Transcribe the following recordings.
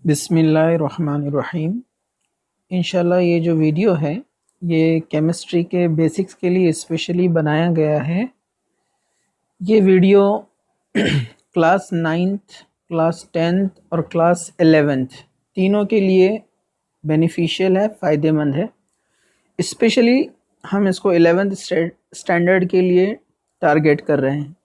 बिस्मिल्लाहिर्रहमानिर्रहीम। इंशाल्लाह ये जो वीडियो है ये केमिस्ट्री के बेसिक्स के लिए स्पेशली बनाया गया है। ये video class 9th, class 10th और क्लास 11th तीनों के लिए बेनिफिशियल है, फ़ायदेमंद है। स्पेशली हम इसको 11th स्टैंडर्ड के लिए टारगेट कर रहे हैं,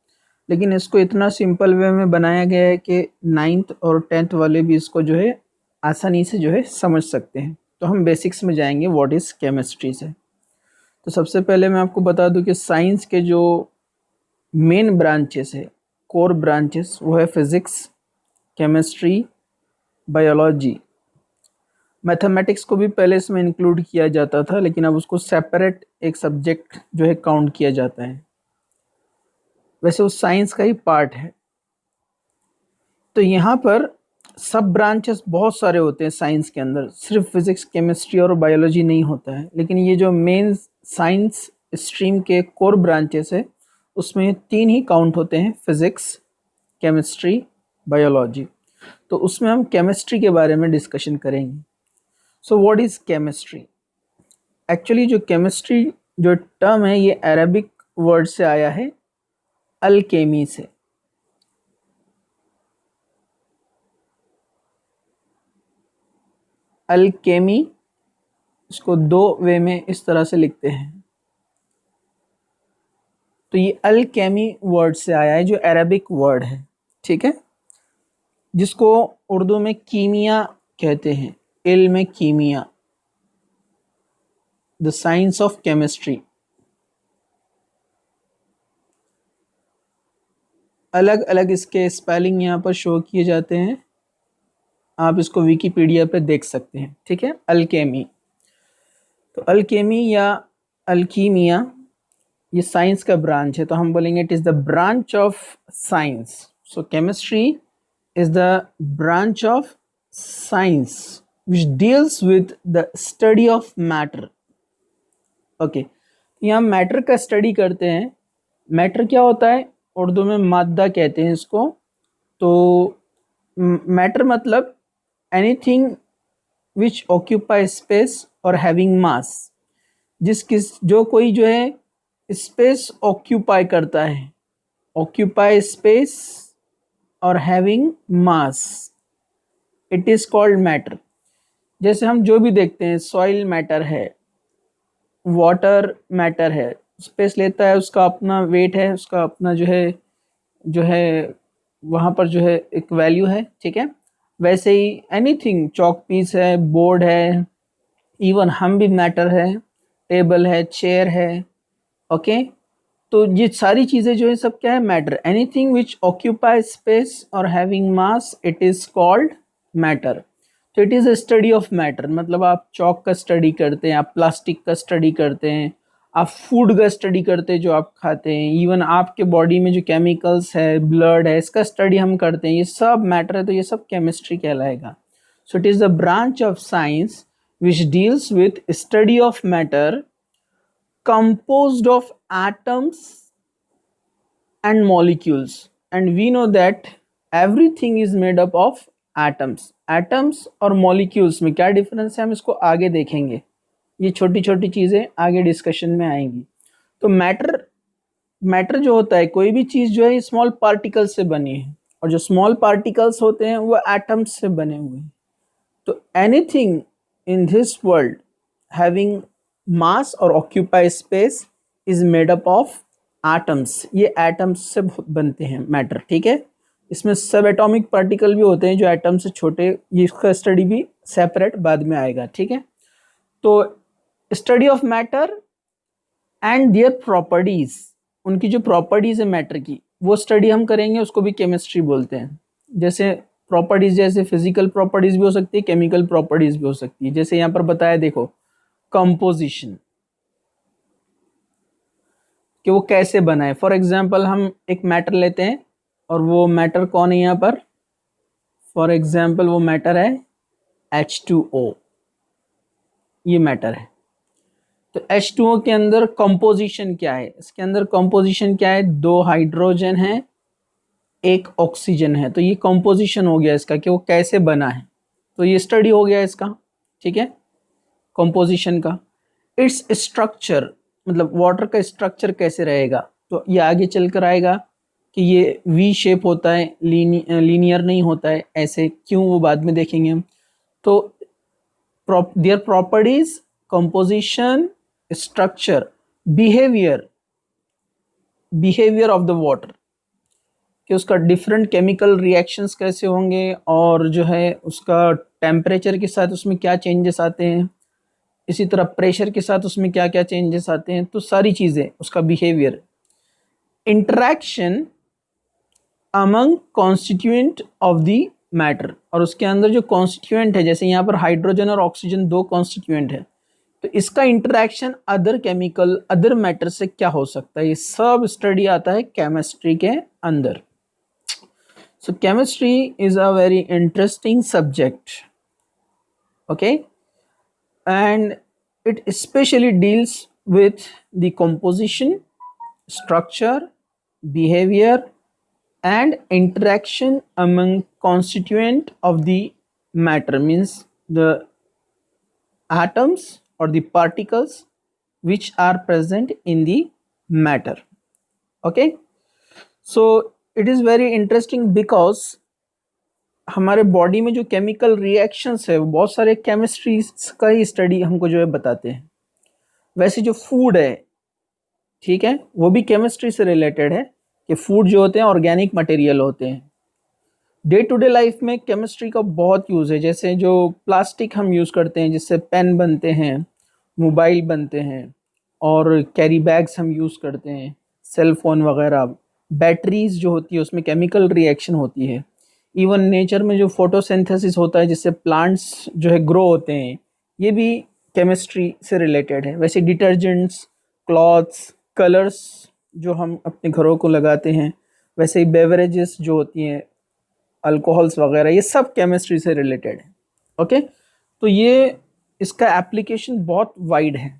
लेकिन इसको इतना सिंपल वे में बनाया गया है कि 9th और 10th वाले भी इसको जो है आसानी से जो है समझ सकते हैं। तो हम बेसिक्स में जाएंगे व्हाट इज़ केमिस्ट्री से। तो सबसे पहले मैं आपको बता दूं कि साइंस के जो मेन ब्रांचेस है, कोर ब्रांचेस, वो है फिज़िक्स, केमिस्ट्री, बायोलॉजी। मैथमेटिक्स को भी पहले इसमें इंक्लूड किया जाता था, लेकिन अब उसको सेपरेट एक सब्जेक्ट जो है काउंट किया जाता है। वैसे वो साइंस का ही पार्ट है। तो यहाँ पर सब ब्रांचेस बहुत सारे होते हैं साइंस के अंदर, सिर्फ फिजिक्स, केमिस्ट्री और बायोलॉजी नहीं होता है। लेकिन ये जो मेन साइंस स्ट्रीम के कोर ब्रांचेस है उसमें 3 ही काउंट होते हैं, फिजिक्स, केमिस्ट्री, बायोलॉजी। तो उसमें हम केमिस्ट्री के बारे में डिस्कशन करेंगे। So what is chemistry? Actually जो केमिस्ट्री जो टर्म है ये अरबिक वर्ड से आया है, अल्केमी से। अल्केमी, इसको 2 वे में इस तरह से लिखते हैं। तो ये अल्केमी वर्ड से आया है, जो अरबिक वर्ड है, ठीक है, जिसको उर्दू में कीमिया कहते हैं, इल्म कीमिया, द साइंस ऑफ केमिस्ट्री। अलग अलग इसके स्पेलिंग यहाँ पर शो किए जाते हैं, आप इसको विकिपीडिया पे देख सकते हैं, ठीक है। अल्केमी, तो अल्केमी या अल्कीमिया ये साइंस का ब्रांच है, तो हम बोलेंगे it is the branch of science. So chemistry is the branch of science which deals with the study of matter. Okay, यहाँ मैटर का स्टडी करते हैं। मैटर क्या होता है? उर्दू में मादा कहते हैं इसको। तो मैटर मतलब एनीथिंग विच ऑक्यूपाई स्पेस और हैविंग मास, जो कोई जो है स्पेस ऑक्यूपाई करता है, ऑक्यूपाई स्पेस और having mass, it is called matter. जैसे हम जो भी देखते हैं, सॉइल मैटर है, वाटर मैटर है, स्पेस लेता है, उसका अपना वेट है, उसका अपना जो है वहाँ पर जो है एक वैल्यू है, ठीक है। वैसे ही एनीथिंग, चॉक पीस है, बोर्ड है, इवन हम भी मैटर है, टेबल है, चेयर है, ओके। तो ये सारी चीज़ें जो है सब क्या है? Matter. Anything which occupy space और having mass, it is called matter. तो it is a study of matter. मतलब आप चॉक का स्टडी करते हैं, आप प्लास्टिक का स्टडी करते हैं, आप फूड का स्टडी करते हैं जो आप खाते हैं, इवन आपके बॉडी में जो केमिकल्स है, ब्लड है, इसका स्टडी हम करते हैं, ये सब मैटर है। तो ये सब केमिस्ट्री कहलाएगा। So it is the branch of science which deals with study of matter composed of atoms and molecules, and we know that everything is made up of atoms. atoms और molecules में क्या difference है हम इसको आगे देखेंगे, ये छोटी छोटी चीज़ें आगे डिस्कशन में आएंगी। तो मैटर जो होता है, कोई भी चीज़ जो है स्मॉल पार्टिकल्स से बनी है, और जो स्मॉल पार्टिकल्स होते हैं वो एटम्स से बने हुए हैं। तो anything in this world having mass और occupy space is made up of atoms. ये एटम्स से बनते हैं मैटर, ठीक है। इसमें सब एटॉमिक पार्टिकल भी होते हैं जो एटम से छोटे, ये इसका स्टडी भी सेपरेट बाद में आएगा, ठीक है। तो study of matter and their properties, उनकी जो प्रॉपर्टीज है मैटर की, वो स्टडी हम करेंगे, उसको भी केमिस्ट्री बोलते हैं। जैसे प्रॉपर्टीज, जैसे फिजिकल प्रॉपर्टीज भी हो सकती है, केमिकल प्रॉपर्टीज भी हो सकती है। जैसे यहाँ पर बताया, देखो, कंपोजिशन, कि वो कैसे बना है। फॉर एग्जाम्पल हम एक मैटर लेते हैं, और वो मैटर कौन है यहाँ पर? फॉर एग्जाम्पल वो मैटर है H2O, ये मैटर है। तो H2O के अंदर कंपोजिशन क्या है? इसके अंदर कंपोजिशन क्या है? 2 हाइड्रोजन है, 1 ऑक्सीजन है। तो ये कंपोजिशन हो गया इसका, कि वो कैसे बना है। तो ये स्टडी हो गया इसका, ठीक है, कंपोजिशन का। इट्स स्ट्रक्चर, मतलब वाटर का स्ट्रक्चर कैसे रहेगा, तो ये आगे चल कर आएगा कि ये वी शेप होता है, लीनियर नहीं होता है, ऐसे क्यों वो बाद में देखेंगे हम। तो their properties, composition, structure, behaviour of the water, कि उसका डिफरेंट केमिकल रिएक्शंस कैसे होंगे, और जो है उसका टेम्परेचर के साथ उसमें क्या चेंजेस आते हैं, इसी तरह प्रेशर के साथ उसमें क्या क्या चेंजेस आते हैं, तो सारी चीज़ें, उसका behaviour, interaction among constituent of the matter, और उसके अंदर जो कॉन्स्टिट्यूएंट है, जैसे यहाँ पर हाइड्रोजन और ऑक्सीजन दो कॉन्स्टिट्यूएंट है, तो इसका interaction other chemical, other matter से क्या हो सकता है, ये सब स्टडी आता है केमिस्ट्री के अंदर। So chemistry is a very interesting subject, okay, and it especially deals with the composition, structure, behavior and interaction among constituent of the matter, means the atoms or the particles which are present in the matter. Okay, so it is very interesting because हमारे body में जो chemical reactions है वो बहुत सारे chemistry का ही study हमको जो है बताते हैं। वैसे जो फूड है, ठीक है, वो भी केमिस्ट्री से रिलेटेड है, कि फूड जो होते हैं ऑर्गेनिक मटेरियल होते हैं। डे टू डे लाइफ में केमिस्ट्री का बहुत यूज़ है, जैसे जो प्लास्टिक हम यूज़ करते हैं जिससे पेन बनते हैं, मोबाइल बनते हैं, और कैरी बैग्स हम यूज़ करते हैं, सेल फोन वगैरह, बैटरीज जो होती है उसमें केमिकल रिएक्शन होती है। इवन नेचर में जो फोटोसिंथेसिस होता है जिससे प्लांट्स जो है ग्रो होते हैं, ये भी केमिस्ट्री से रिलेटेड है। वैसे डिटर्जेंट्स, क्लॉथ्स, कलर्स जो हम अपने घरों को लगाते हैं, वैसे ही बेवरेजेस जो होती हैं, अल्कोहल्स वगैरह, ये सब केमिस्ट्री से रिलेटेड है। ओके, तो ये इसका एप्लीकेशन बहुत वाइड है,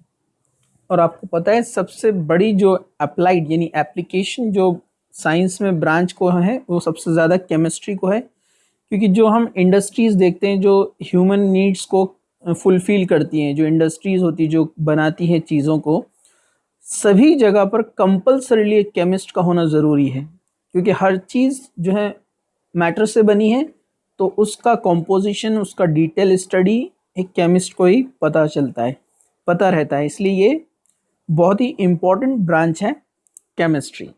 और आपको पता है सबसे बड़ी जो अप्लाइड यानी एप्लीकेशन जो साइंस में ब्रांच को है वो सबसे ज़्यादा केमिस्ट्री को है, क्योंकि जो हम इंडस्ट्रीज़ देखते हैं जो ह्यूमन नीड्स को फुलफ़िल करती हैं, जो इंडस्ट्रीज़ होती है जो बनाती है चीज़ों को, सभी जगह पर कंपल्सरीली एक केमिस्ट का होना ज़रूरी है, क्योंकि हर चीज़ जो है मैटर से बनी है, तो उसका कॉम्पोजिशन, उसका डिटेल स्टडी एक केमिस्ट को ही पता चलता है, पता रहता है। इसलिए ये बहुत ही इम्पोर्टेंट ब्रांच है केमिस्ट्री।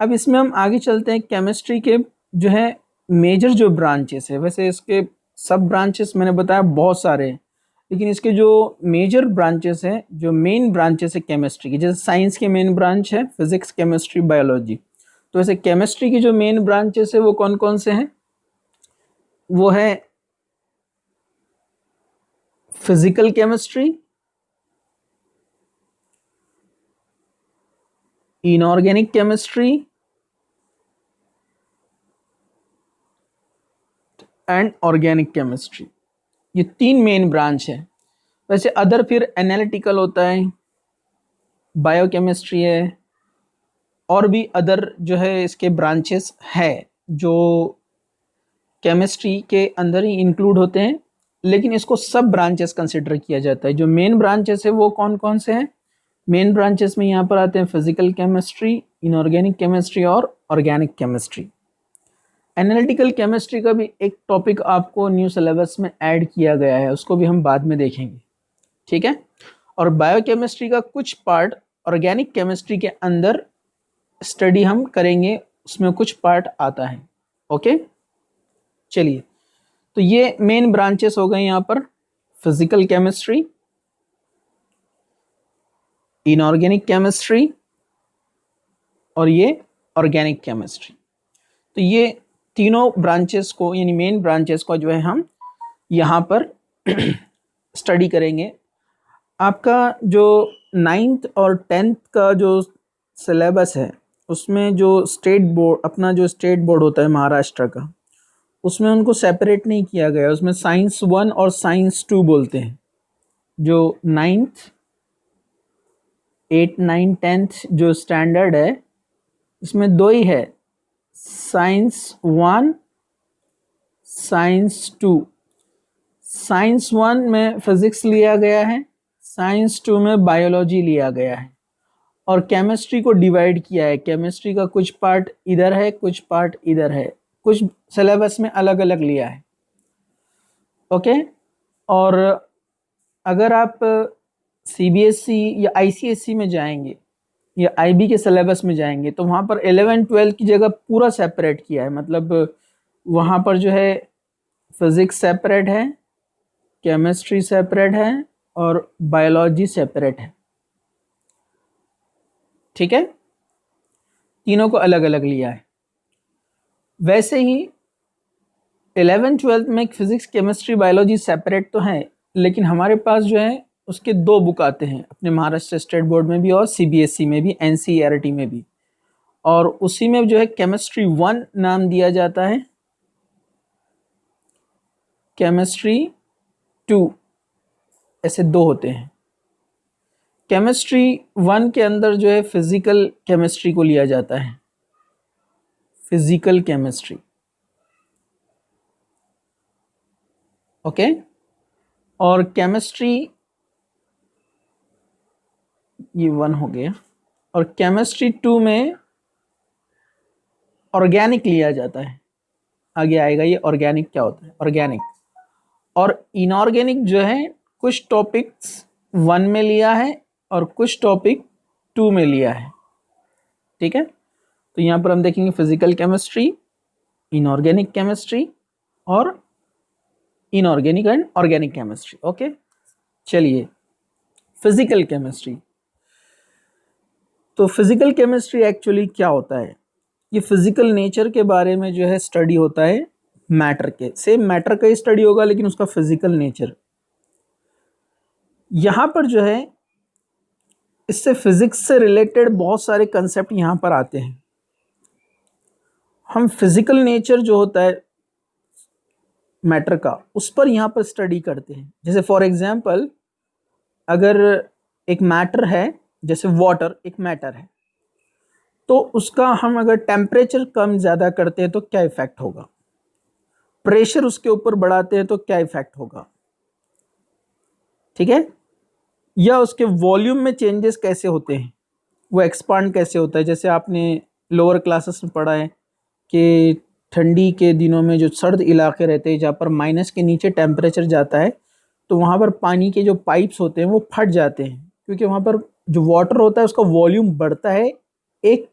अब इसमें हम आगे चलते हैं, केमिस्ट्री के जो है मेजर जो ब्रांचेस है, वैसे इसके सब ब्रांचेस मैंने बताया बहुत सारे हैं, लेकिन इसके जो मेजर ब्रांचेस हैं, जो मेन ब्रांचेस है केमिस्ट्री की, जैसे साइंस के मेन ब्रांच है फिजिक्स, केमिस्ट्री, बायोलॉजी, तो वैसे केमिस्ट्री की जो मेन ब्रांचेस है वो कौन कौन से हैं, वो है physical chemistry, inorganic chemistry and organic chemistry, ये तीन मेन ब्रांच है। वैसे अदर फिर एनालिटिकल होता है, बायोकेमिस्ट्री है, और भी अदर जो है इसके ब्रांचेस है जो केमिस्ट्री के अंदर ही इंक्लूड होते हैं, लेकिन इसको सब ब्रांचेस कंसिडर किया जाता है। जो मेन ब्रांचेस है वो कौन कौन से हैं, मेन ब्रांचेस में यहाँ पर आते हैं फिजिकल केमिस्ट्री, इनऑर्गेनिक केमिस्ट्री और ऑर्गेनिक केमिस्ट्री। एनालिटिकल केमिस्ट्री का भी एक टॉपिक आपको न्यू सिलेबस में ऐड किया गया है, उसको भी हम बाद में देखेंगे, ठीक है। और बायोकेमिस्ट्री का कुछ पार्ट ऑर्गेनिक केमिस्ट्री के अंदर स्टडी हम करेंगे, उसमें कुछ पार्ट आता है। ओके, चलिए, तो ये मेन ब्रांचेस हो गए यहाँ पर, फिजिकल केमिस्ट्री, इनऑर्गेनिक केमिस्ट्री और ये ऑर्गेनिक केमिस्ट्री। तो ये तीनों ब्रांचेस को यानी मेन ब्रांचेस को जो है हम यहाँ पर स्टडी करेंगे। आपका जो 9th और 10th का जो सिलेबस है उसमें जो स्टेट बोर्ड, अपना जो स्टेट बोर्ड होता है महाराष्ट्र का, उसमें उनको सेपरेट नहीं किया गया, उसमें साइंस 1 और साइंस 2 बोलते हैं। जो 9th, 8, 9, 10th जो स्टैंडर्ड है इसमें दो ही है, साइंस 1, साइंस 2। साइंस 1 में फिजिक्स लिया गया है, साइंस 2 में बायोलॉजी लिया गया है, और केमिस्ट्री को डिवाइड किया है। केमिस्ट्री का कुछ पार्ट इधर है, कुछ पार्ट इधर है, कुछ सिलेबस में अलग अलग लिया है। ओके। और अगर आप सीबीएसई या आईसीएसई में जाएंगे या आईबी के सिलेबस में जाएंगे तो वहाँ पर 11-12 की जगह पूरा सेपरेट किया है। मतलब वहाँ पर जो है फिजिक्स सेपरेट है, केमिस्ट्री सेपरेट है और बायोलॉजी सेपरेट है। ठीक है, तीनों को अलग अलग लिया है। वैसे ही 11-12 में फिजिक्स केमिस्ट्री बायोलॉजी सेपरेट तो है, लेकिन हमारे पास जो है उसके 2 बुक आते हैं अपने महाराष्ट्र स्टेट बोर्ड में भी और सीबीएसई में भी, एनसीईआरटी में भी। और उसी में जो है केमिस्ट्री 1 नाम दिया जाता है, केमिस्ट्री 2, ऐसे 2 होते हैं। केमिस्ट्री 1 के अंदर जो है फिजिकल केमिस्ट्री को लिया जाता है, फिजिकल केमिस्ट्री। ओके। और केमिस्ट्री, ये 1 हो गया, और केमिस्ट्री 2 में ऑर्गेनिक लिया जाता है। आगे आएगा ये ऑर्गेनिक क्या होता है, ऑर्गेनिक। और इनऑर्गेनिक जो है कुछ टॉपिक्स 1 में लिया है और कुछ टॉपिक 2 में लिया है। ठीक है, तो यहाँ पर हम देखेंगे फिजिकल केमिस्ट्री, इनऑर्गेनिक केमिस्ट्री और inorganic and organic chemistry. Okay, चलिए फिजिकल केमिस्ट्री। तो फिजिकल केमिस्ट्री एक्चुअली क्या होता है? ये फिजिकल नेचर के बारे में जो है स्टडी होता है मैटर के। सेम मैटर का ही स्टडी होगा लेकिन उसका फिजिकल नेचर। यहाँ पर जो है इससे फिजिक्स से रिलेटेड बहुत सारे कंसेप्ट यहाँ पर आते हैं। हम फिजिकल नेचर जो होता है मैटर का उस पर यहाँ पर स्टडी करते हैं। जैसे फॉर एग्जांपल अगर एक मैटर है, जैसे वाटर एक मैटर है, तो उसका हम अगर टेम्परेचर कम ज़्यादा करते हैं तो क्या इफेक्ट होगा, प्रेशर उसके ऊपर बढ़ाते हैं तो क्या इफेक्ट होगा। ठीक है, या उसके वॉल्यूम में चेंजेस कैसे होते हैं, वो एक्सपांड कैसे होता है। जैसे आपने लोअर क्लासेस में पढ़ा है कि ठंडी के दिनों में जो सर्द इलाके रहते हैं जहाँ पर माइनस के नीचे टेम्परेचर जाता है, तो वहाँ पर पानी के जो पाइप्स होते हैं वो फट जाते हैं, क्योंकि वहाँ पर जो वाटर होता है उसका वॉल्यूम बढ़ता है एक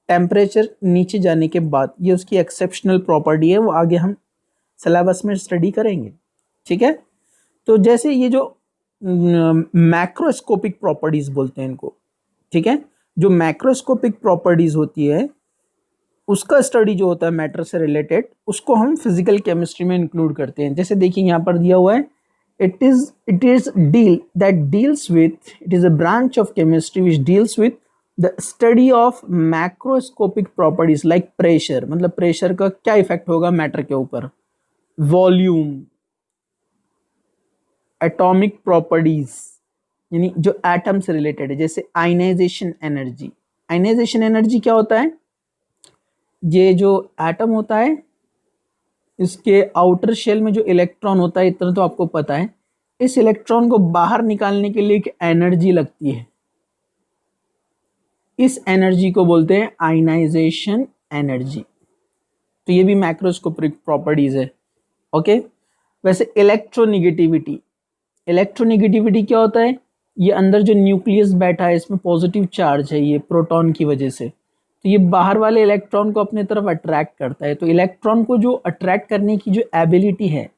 टेम्परेचर नीचे जाने के बाद। ये उसकी एक्सेप्शनल प्रॉपर्टी है, वो आगे हम सिलेबस में स्टडी करेंगे। ठीक है, तो जैसे ये जो मैक्रोस्कोपिक प्रॉपर्टीज बोलते हैं इनको। ठीक है, जो मैक्रोस्कोपिक प्रॉपर्टीज होती है उसका स्टडी जो होता है मैटर से रिलेटेड, उसको हम फिजिकल केमिस्ट्री में इंक्लूड करते हैं। जैसे देखिए यहाँ पर दिया हुआ है, it is a branch of chemistry which deals with the study of macroscopic properties like pressure. मतलब प्रेशर का क्या इफेक्ट होगा मैटर के ऊपर, वॉल्यूम, एटॉमिक प्रॉपर्टीज यानी जो एटम से रिलेटेड है, जैसे आयनाइजेशन एनर्जी। आयनाइजेशन एनर्जी क्या होता है, ये जो एटम होता है इसके आउटर शेल में जो इलेक्ट्रॉन होता है, इतना तो आपको पता है, इस इलेक्ट्रॉन को बाहर निकालने के लिए एक एनर्जी लगती है, इस एनर्जी को बोलते हैं आयनाइजेशन एनर्जी। तो ये भी मैक्रोस्कोपिक प्रॉपर्टीज है। ओके, वैसे इलेक्ट्रोनिगेटिविटी, इलेक्ट्रोनिगेटिविटी क्या होता है, ये अंदर जो न्यूक्लियस बैठा है इसमें पॉजिटिव चार्ज है ये प्रोटॉन की वजह से, तो ये बाहर वाले इलेक्ट्रॉन को अपने तरफ अट्रैक्ट करता है। तो इलेक्ट्रॉन को जो अट्रैक्ट करने की जो एबिलिटी है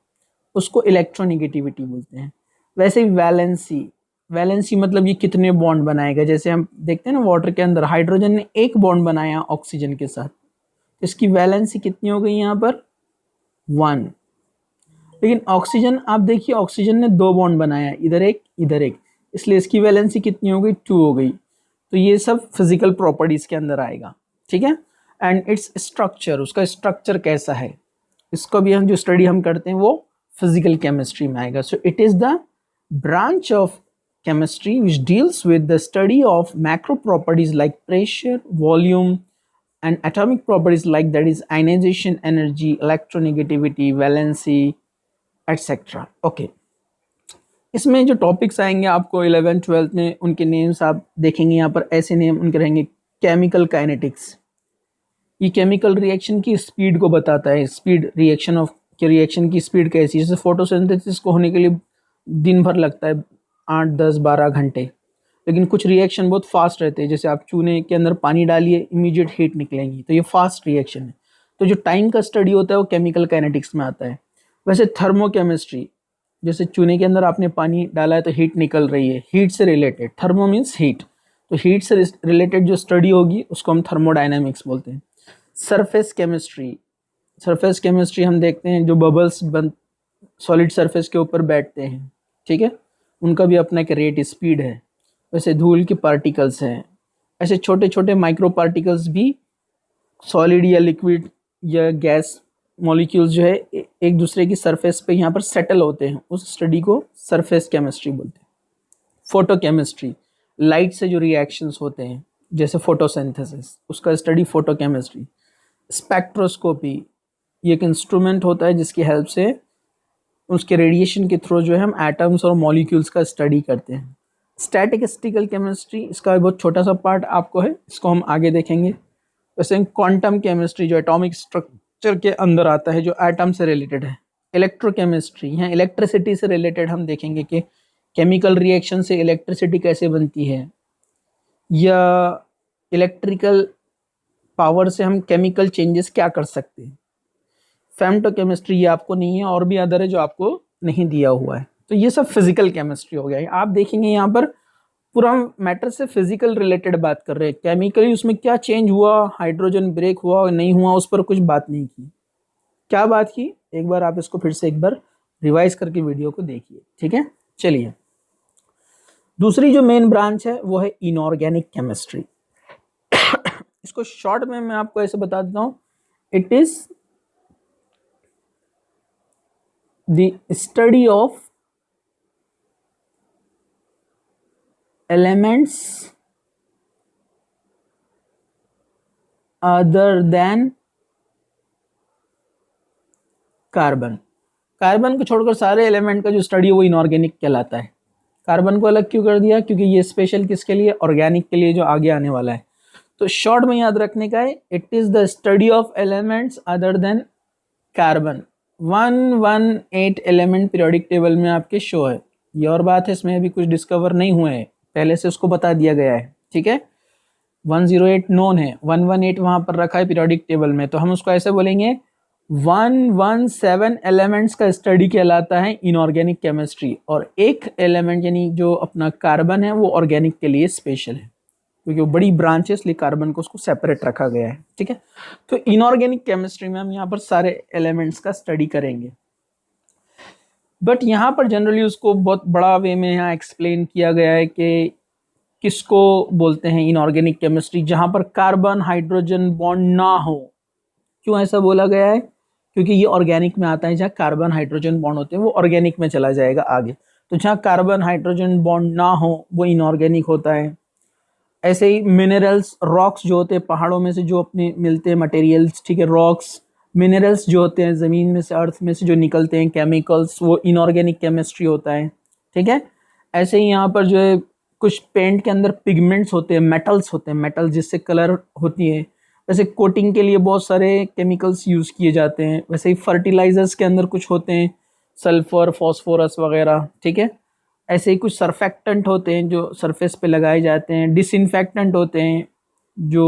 उसको इलेक्ट्रोनिगेटिविटी बोलते हैं। वैसे ही वैलेंसी, वैलेंसी मतलब ये कितने बॉन्ड बनाएगा। जैसे हम देखते हैं ना वाटर के अंदर हाइड्रोजन ने एक बॉन्ड बनाया ऑक्सीजन के साथ, तो इसकी वैलेंसी कितनी हो गई यहाँ पर 1। लेकिन ऑक्सीजन आप देखिए, ऑक्सीजन ने 2 बॉन्ड बनाया, इधर एक इधर एक, इसलिए इसकी वैलेंसी कितनी हो गई 2 हो गई। तो ये सब फिजिकल प्रॉपर्टीज के अंदर आएगा। ठीक है, एंड इट्स स्ट्रक्चर, उसका स्ट्रक्चर कैसा है, इसको भी हम जो स्टडी हम करते हैं वो फिजिकल केमिस्ट्री में आएगा। So it is the branch of chemistry which deals with the study of macro properties like pressure, volume and atomic properties like that is ionization energy, electronegativity, valency, etcetera. Okay, इसमें जो topics आएंगे आपको 11th 12th में, उनके names आप देखेंगे यहाँ पर, ऐसे नेम उनके रहेंगे। केमिकल काइनेटिक्स, ये केमिकल रिएक्शन की स्पीड को बताता है, स्पीड रिएक्शन ऑफ के रिएक्शन की स्पीड कैसी है। जैसे फोटोसिंथेसिस को होने के लिए दिन भर लगता है, 8 10 12 घंटे, लेकिन कुछ रिएक्शन बहुत फास्ट रहते हैं। जैसे आप चूने के अंदर पानी डालिए, इमीडिएट हीट निकलेंगी, तो ये फास्ट रिएक्शन है। तो जो टाइम का स्टडी होता है वो केमिकल काइनेटिक्स में आता है। वैसे थर्मोकेमिस्ट्री, जैसे चूने के अंदर आपने पानी डाला है तो हीट निकल रही है, हीट से रिलेटेड, थर्मो मीन्स हीट, तो हीट से रिलेटेड जो स्टडी होगी उसको हम थर्मोडायनामिक्स बोलते हैं। सरफेस केमिस्ट्री, सरफेस केमिस्ट्री हम देखते हैं जो बबल्स बन सॉलिड सरफेस के ऊपर बैठते हैं, ठीक है, उनका भी अपना एक रेट स्पीड है। वैसे धूल के पार्टिकल्स हैं, ऐसे छोटे छोटे माइक्रो पार्टिकल्स भी सॉलिड या लिक्विड या गैस मॉलिक्यूल्स जो है एक दूसरे की सरफेस पे यहाँ पर सेटल होते हैं, उस स्टडी को सरफेस केमिस्ट्री बोलते हैं। फोटो केमिस्ट्री, लाइट से जो रिएक्शंस होते हैं जैसे फोटोसिंथेसिस, उसका स्टडी फोटो केमिस्ट्री। स्पेक्ट्रोस्कोपी, ये एक इंस्ट्रूमेंट होता है जिसकी हेल्प से उसके रेडिएशन के थ्रू जो है हम एटम्स और मॉलिक्यूल्स का स्टडी करते हैं। स्टैटिस्टिकल केमिस्ट्री, इसका बहुत छोटा सा पार्ट आपको है, इसको हम आगे देखेंगे। वैसे क्वांटम केमिस्ट्री जो एटॉमिक स्ट्रक्चर के अंदर आता है, जो एटम से रिलेटेड है। इलेक्ट्रोकेमिस्ट्री, यहाँ इलेक्ट्रिसिटी से रिलेटेड हम देखेंगे कि केमिकल रिएक्शन से इलेक्ट्रिसिटी कैसे बनती है, या इलेक्ट्रिकल पावर से हम केमिकल चेंजेस क्या कर सकते हैं। फेम्टोकेमिस्ट्री, ये आपको नहीं है, और भी अदर है जो आपको नहीं दिया हुआ है। तो ये सब फिजिकल केमिस्ट्री हो गया। आप देखेंगे यहाँ पर पूरा मैटर से फिजिकल रिलेटेड बात कर रहे हैं। केमिकली उसमें क्या चेंज हुआ, हाइड्रोजन ब्रेक हुआ और नहीं हुआ, उस पर कुछ बात नहीं की। क्या बात की, एक बार आप इसको फिर से एक बार रिवाइज करके वीडियो को देखिए, ठीक है। चलिए, दूसरी जो मेन ब्रांच है वो है इनऑर्गेनिक केमिस्ट्री। इसको शॉर्ट में मैं आपको ऐसे बता देता हूँ, it is the study of elements other than carbon. Carbon को छोड़कर सारे एलिमेंट का जो स्टडी है वो इनऑर्गेनिक कहलाता है। कार्बन को अलग क्यों कर दिया, क्योंकि ये स्पेशल किसके लिए, ऑर्गेनिक के लिए, जो आगे आने वाला है। तो शॉर्ट में याद रखने का है, it is the study of elements other than carbon. 118 element periodic table में आपके शो है। ये और बात है, इसमें अभी कुछ डिस्कवर नहीं हुए हैं, पहले से उसको बता दिया गया है, ठीक है। 108 नोन है, 118 वहां पर रखा है पीरियोडिक टेबल में, तो हम उसको ऐसे बोलेंगे 117 एलिमेंट्स का स्टडी कहलाता है इनऑर्गेनिक केमिस्ट्री। और एक एलिमेंट यानी जो अपना कार्बन है वो ऑर्गेनिक के लिए स्पेशल है, क्योंकि वो बड़ी ब्रांच है, इसलिए कार्बन को उसको सेपरेट रखा गया है, ठीक है। तो इनऑर्गेनिक केमिस्ट्री में हम यहाँ पर सारे एलिमेंट्स का स्टडी करेंगे, बट यहाँ पर जनरली उसको बहुत बड़ा वे में यहाँ एक्सप्लेन किया गया है कि किसको बोलते हैं इनऑर्गेनिक केमिस्ट्री, जहाँ पर कार्बन हाइड्रोजन बॉन्ड ना हो। क्यों ऐसा बोला गया है, क्योंकि ये ऑर्गेनिक में आता है। जहाँ कार्बन हाइड्रोजन बॉन्ड होते हैं वो ऑर्गेनिक में चला जाएगा आगे, तो जहाँ कार्बन हाइड्रोजन बॉन्ड ना हो वो इनऑर्गेनिक होता है। ऐसे ही मिनरल्स, रॉक्स जो होते हैं पहाड़ों में से जो अपने मिलते हैं मटेरियल्स, ठीक है, रॉक्स मिनरल्स जो होते हैं ज़मीन में से, अर्थ में से जो निकलते हैं केमिकल्स, वो इनऑर्गेनिक केमिस्ट्री होता है, ठीक है। ऐसे ही यहाँ पर जो है कुछ पेंट के अंदर पिगमेंट्स होते हैं, मेटल्स होते हैं, मेटल जिससे कलर होती है। वैसे कोटिंग के लिए बहुत सारे केमिकल्स यूज़ किए जाते हैं। वैसे ही फर्टिलाइजर्स के अंदर कुछ होते हैं, सल्फर, फॉस्फोरस वगैरह, ठीक है। ऐसे ही कुछ सरफेक्टेंट होते हैं जो सरफेस पे लगाए जाते हैं। डिसइंफेक्टेंट होते हैं जो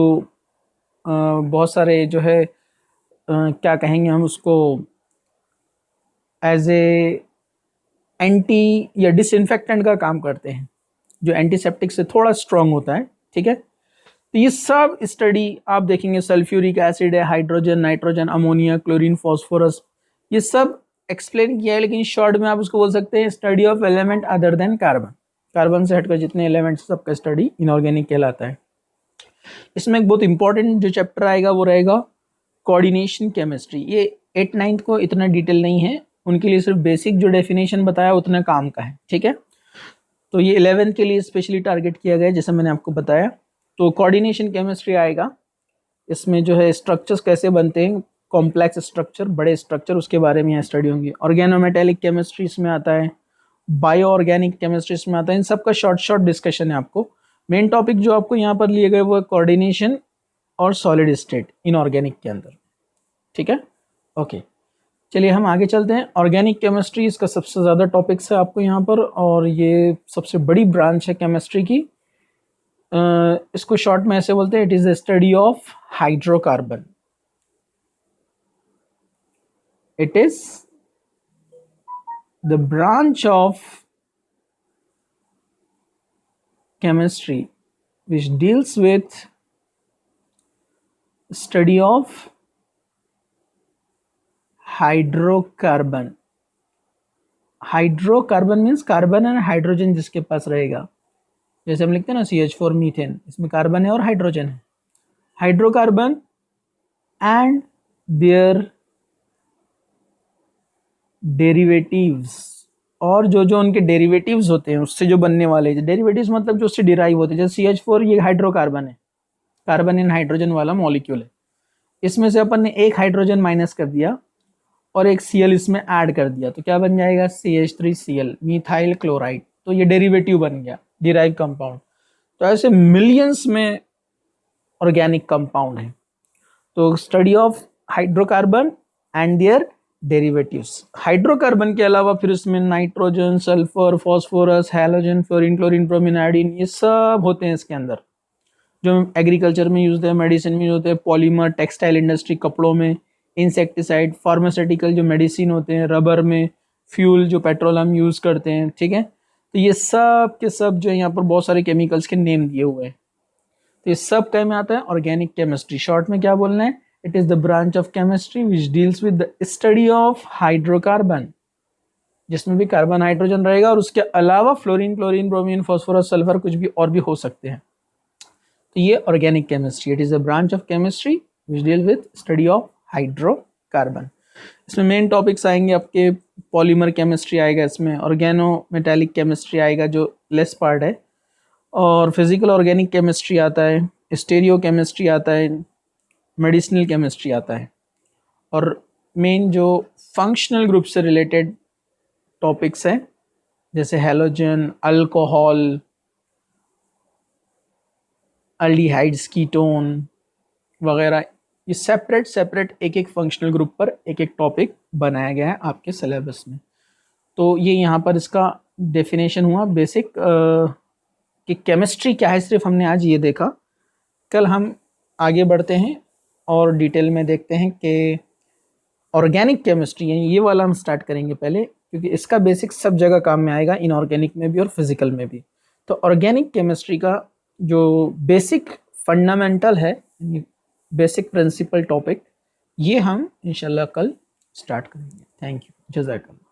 बहुत सारे जो है क्या कहेंगे हम उसको, एज ए एंटी या डिसइंफेक्टेंट का काम करते हैं, जो एंटीसेप्टिक से थोड़ा स्ट्रॉन्ग होता है, ठीक है। तो ये सब स्टडी आप देखेंगे, सल्फ्यूरिक एसिड है, hydrogen, nitrogen, ammonia, chlorine, phosphorus, ये सब एक्सप्लेन किया है। लेकिन शॉर्ट में आप उसको बोल सकते हैं study of element other than carbon. Carbon से हटकर जितने एलिमेंट्स सबका स्टडी इनऑर्गेनिक कहलाता है। इसमें एक बहुत इंपॉर्टेंट जो चैप्टर आएगा वो रहेगा कोऑर्डिनेशन केमिस्ट्री। ये 8th 9th को इतना डिटेल नहीं है, उनके लिए सिर्फ बेसिक जो डेफिनेशन बताया उतना काम का है, ठीक है। तो ये 11th के लिए स्पेशली टारगेट किया गया है, जैसे मैंने आपको बताया। तो कोऑर्डिनेशन केमिस्ट्री आएगा, इसमें जो है स्ट्रक्चर्स कैसे बनते हैं, कॉम्प्लेक्स स्ट्रक्चर, बड़े स्ट्रक्चर, उसके बारे में यहाँ स्टडी होंगी। ऑर्गेनोमेटेलिक केमिस्ट्री इसमें आता है, बायो ऑर्गेनिक केमिस्ट्री इसमें आता है। इन सब का शॉर्ट डिस्कशन है आपको। मेन टॉपिक जो आपको यहाँ पर लिए गए वो है कोऑर्डिनेशन और सॉलिड स्टेट इनऑर्गेनिक के अंदर, ठीक है। ओके, चलिए हम आगे चलते हैं। ऑर्गेनिक केमिस्ट्री इसका सबसे ज़्यादा टॉपिक्स है आपको यहाँ पर, और ये सबसे बड़ी ब्रांच है केमिस्ट्री की। इसको शॉर्ट में ऐसे बोलते हैं, it is the study of hydrocarbon. It is the branch of chemistry which deals with study of hydrocarbon. Hydrocarbon means carbon and hydrogen जिसके पास रहेगा, जैसे हम लिखते हैं ना CH4 मीथेन, इसमें कार्बन है और हाइड्रोजन है। हाइड्रोकार्बन एंड देयर डेरिवेटिव्स, और जो उनके डेरिवेटिव्स होते हैं उससे जो बनने वाले, डेरिवेटिव्स मतलब जो उससे डिराइव होते हैं। जैसे CH4 ये हाइड्रोकार्बन है, कार्बन एंड हाइड्रोजन वाला मॉलिक्यूल है। इसमें से अपन ने एक हाइड्रोजन माइनस कर दिया और एक Cl इसमें ऐड कर दिया, तो क्या बन जाएगा CH3Cl, मीथाइल क्लोराइड। तो ये डेरिवेटिव बन गया, डिराइव कंपाउंड। तो ऐसे मिलियंस में ऑर्गेनिक कंपाउंड है। तो study of hydrocarbon and their derivatives. Hydrocarbon के अलावा फिर इसमें nitrogen, sulphur, phosphorus, halogen, fluorine, chlorine, bromine, iodine, ये सब होते हैं इसके अंदर, जो एग्रीकल्चर में यूज होते हैं, मेडिसिन में यूज होते हैं, पॉलीमर, टेक्सटाइल इंडस्ट्री, कपड़ों में, इंसेक्टिसाइड, फार्मास्यूटिकल जो मेडिसिन होते हैं, रबर में, फ्यूल जो पेट्रोल हम यूज़ करते हैं, ठीक है। तो ये सब के सब जो है यहाँ पर बहुत सारे केमिकल्स के नेम दिए हुए हैं। तो ये सब क्या में आता है, ऑर्गेनिक केमिस्ट्री। शॉर्ट में क्या बोलना है, it is the branch of chemistry which deals with the study of hydrocarbon, जिसमें भी कार्बन हाइड्रोजन रहेगा और उसके अलावा fluorine, chlorine, bromine, phosphorus, sulphur, कुछ भी और भी हो सकते हैं। तो ये organic chemistry, it is a branch of chemistry which deal with study of hydrocarbon. इसमें मेन टॉपिक्स आएंगे आपके, पॉलीमर केमिस्ट्री आएगा, इसमें ऑर्गेनो मेटालिक केमिस्ट्री आएगा जो लेस पार्ट है, और फिजिकल ऑर्गेनिक केमिस्ट्री आता है, स्टेरियो केमिस्ट्री आता है, मेडिसिनल केमिस्ट्री आता है, और मेन जो फंक्शनल ग्रुप से रिलेटेड टॉपिक्स हैं जैसे हैलोजन, अल्कोहल, अल्डिहाइड्स, कीटोन वगैरह, ये सेपरेट एक एक फंक्शनल ग्रुप पर एक एक टॉपिक बनाया गया है आपके सिलेबस में। तो ये यहाँ पर इसका डेफिनेशन हुआ बेसिक कि केमिस्ट्री क्या है, सिर्फ हमने आज ये देखा। कल हम आगे बढ़ते हैं और डिटेल में देखते हैं कि ऑर्गेनिक केमिस्ट्री, यानी ये वाला हम स्टार्ट करेंगे पहले, क्योंकि इसका बेसिक सब जगह काम में आएगा, इनऑर्गेनिक में भी और फिजिकल में भी। तो ऑर्गेनिक केमिस्ट्री का जो बेसिक फंडामेंटल है, बेसिक प्रिंसिपल टॉपिक, ये हम इंशाल्लाह कल स्टार्ट करेंगे। थैंक यू, जज़ाकल्लाह।